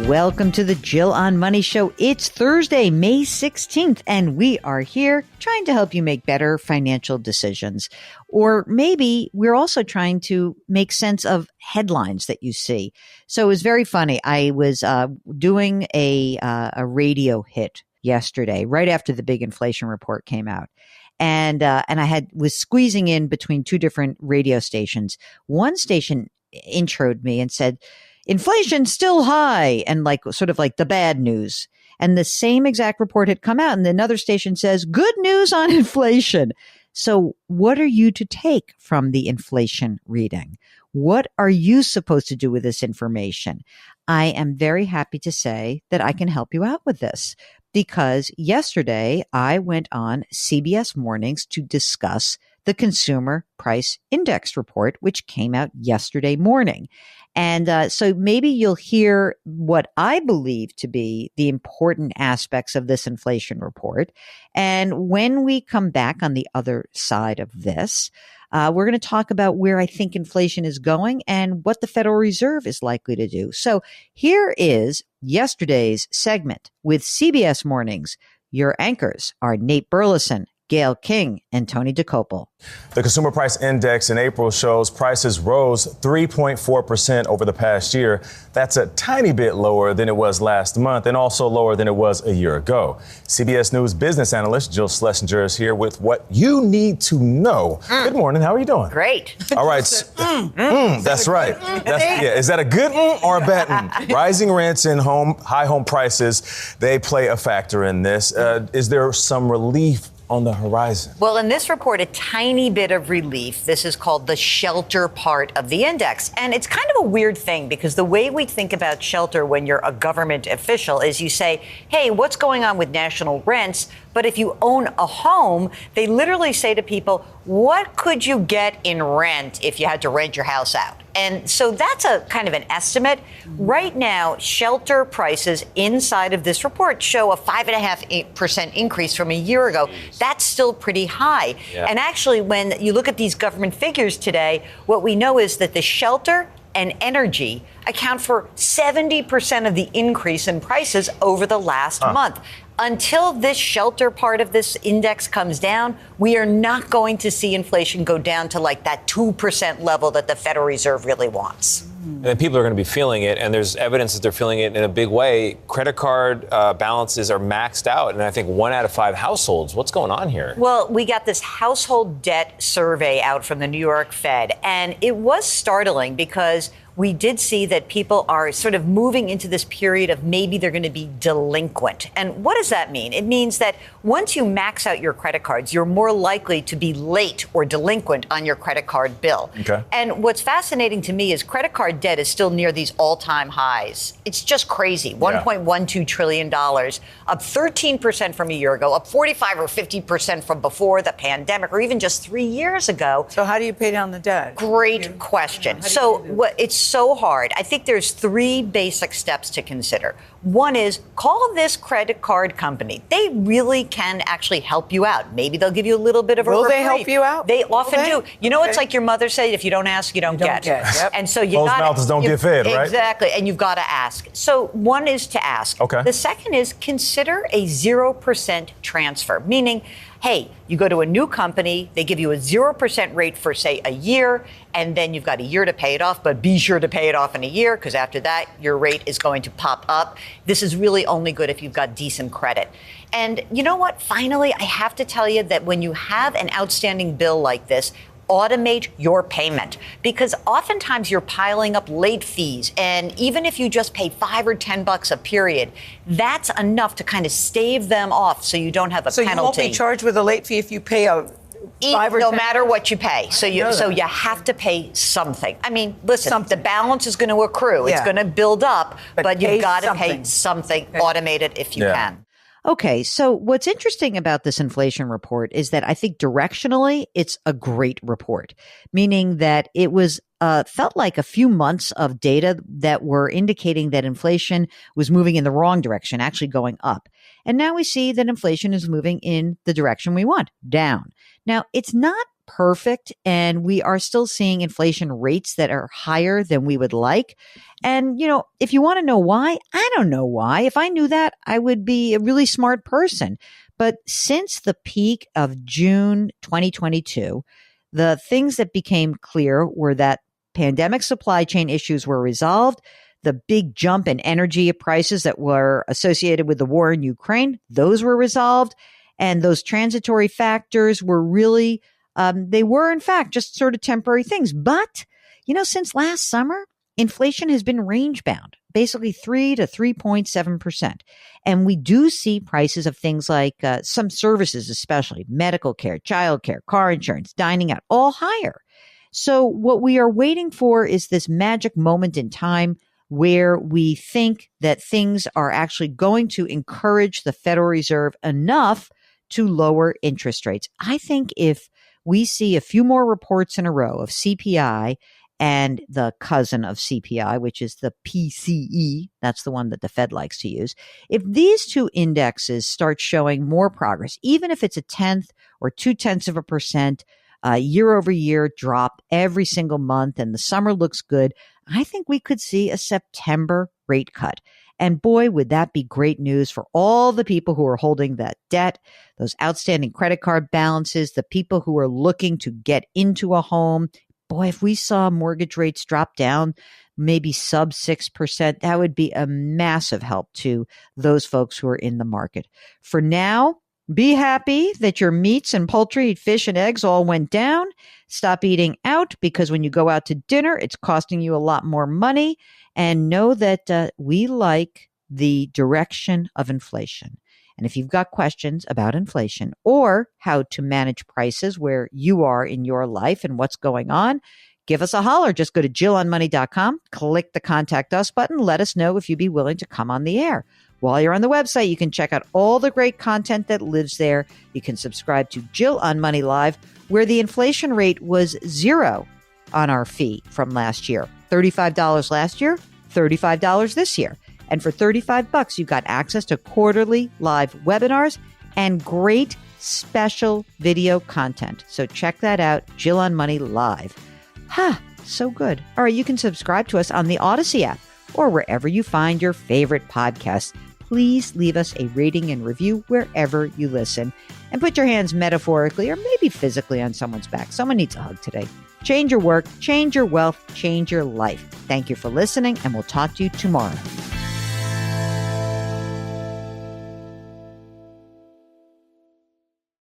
Welcome to the Jill on Money Show. It's Thursday, May 16th, and we are here trying to help you make better financial decisions. Or maybe we're also trying to make sense of headlines that you see. So it was very funny. I was doing a radio hit yesterday, right after the big inflation report came out. And I was squeezing in between two different radio stations. One station introed me and said, "Inflation's still high," and sort of like the bad news. And the same exact report had come out, and another station says, "Good news on inflation." So what are you to take from the inflation reading? What are you supposed to do with this information? I am very happy to say that I can help you out with this, because yesterday I went on CBS Mornings to discuss the Consumer Price Index report, which came out yesterday morning. And so maybe you'll hear what I believe to be the important aspects of this inflation report. And when we come back on the other side of this, we're going to talk about where I think inflation is going and what the Federal Reserve is likely to do. So here is yesterday's segment with CBS Mornings. Your anchors are Nate Burleson, Gail King, and Tony DeCopel. The Consumer Price Index in April shows prices rose 3.4% over the past year. That's a tiny bit lower than it was last month and also lower than it was a year ago. CBS News business analyst Jill Schlesinger is here with what you need to know. Good morning. How are you doing? Great. All right. That's right. Is that a good or a bad? Rising rents and high home prices, they play a factor in this. Is there some relief on the horizon? Well, in this report, a tiny bit of relief. This is called the shelter part of the index. And it's kind of a weird thing because the way we think about shelter when you're a government official is you say, hey, what's going on with national rents? But if you own a home, they literally say to people, what could you get in rent if you had to rent your house out? And so that's a kind of an estimate. Right now, shelter prices inside of this report show a 5.5% increase from a year ago. That's still pretty high. Yeah. And actually, when you look at these government figures today, what we know is that the shelter and energy account for 70% of the increase in prices over the last month. Until this shelter part of this index comes down, we are not going to see inflation go down to like that 2% level that the Federal Reserve really wants. And people are going to be feeling it, and there's evidence that they're feeling it in a big way. Credit card balances are maxed out, and I think 1 out of 5 households. What's going on here? Well, we got this household debt survey out from the New York Fed, and it was startling because we did see that people are sort of moving into this period of maybe they're going to be delinquent. And what does that mean? It means that once you max out your credit cards, you're more likely to be late or delinquent on your credit card bill. Okay. And what's fascinating to me is credit card debt is still near these all-time highs. It's just crazy. $1.12 trillion, up 13% from a year ago, up 45 or 50% from before the pandemic, or even just 3 years ago. So how do you pay down the debt? Great question. So it's so hard. I think there's 3 basic steps to consider. One is call this credit card company. They really can actually help you out. Maybe they'll give you a little bit of a reprieve. Will they help you out? They often do. You know, it's like your mother said, if you don't ask, you don't get. Yep. And so you got to. Closed mouths don't get fed, right? Exactly. And you've got to ask. So one is to ask. Okay. The second is consider a 0% transfer, meaning, hey, you go to a new company, they give you a 0% rate for, say, a year, and then you've got a year to pay it off, but be sure to pay it off in a year, because after that, your rate is going to pop up. This is really only good if you've got decent credit. And you know what? Finally, I have to tell you that when you have an outstanding bill like this, automate your payment, because oftentimes you're piling up late fees. And even if you just pay $5 or $10 a period, that's enough to kind of stave them off so you don't have a penalty. So you won't be charged with a late fee if you pay a no matter what you pay. So you have to pay something. I mean, listen, the balance is going to accrue. Yeah. It's going to build up, but you've got to pay something. Okay. Automate it if you can. Okay, so what's interesting about this inflation report is that I think directionally it's a great report, meaning that it was felt like a few months of data that were indicating that inflation was moving in the wrong direction, actually going up. And now we see that inflation is moving in the direction we want, down. Now, it's not perfect, and we are still seeing inflation rates that are higher than we would like. And, if you want to know why, I don't know why. If I knew that, I would be a really smart person. But since the peak of June 2022, the things that became clear were that pandemic supply chain issues were resolved. The big jump in energy prices that were associated with the war in Ukraine, those were resolved. And those transitory factors were really, they were in fact just sort of temporary things. But, since last summer, inflation has been range bound, basically 3 to 3.7%. And we do see prices of things like some services, especially medical care, childcare, car insurance, dining out, all higher. So what we are waiting for is this magic moment in time where we think that things are actually going to encourage the Federal Reserve enough to lower interest rates. I think if we see a few more reports in a row of CPI and the cousin of CPI, which is the PCE, that's the one that the Fed likes to use. If these two indexes start showing more progress, even if it's 1/10 or 0.2% year over year drop every single month and the summer looks good, I think we could see a September rate cut. And boy, would that be great news for all the people who are holding that debt, those outstanding credit card balances, the people who are looking to get into a home. Boy, if we saw mortgage rates drop down, maybe sub 6%, that would be a massive help to those folks who are in the market. For now, be happy that your meats and poultry, fish and eggs all went down. Stop eating out, because when you go out to dinner, it's costing you a lot more money. And know that we like the direction of inflation. And if you've got questions about inflation or how to manage prices where you are in your life and what's going on, give us a holler. Just go to JillOnMoney.com, click the Contact Us button. Let us know if you'd be willing to come on the air. While you're on the website, you can check out all the great content that lives there. You can subscribe to Jill on Money Live, where the inflation rate was 0 on our fee from last year. $35 last year, $35 this year. And for $35, you got access to quarterly live webinars and great special video content. So check that out, Jill on Money Live. So good. All right, you can subscribe to us on the Odyssey app or wherever you find your favorite podcasts. Please leave us a rating and review wherever you listen. And put your hands metaphorically or maybe physically on someone's back. Someone needs a hug today. Change your work, change your wealth, change your life. Thank you for listening, and we'll talk to you tomorrow.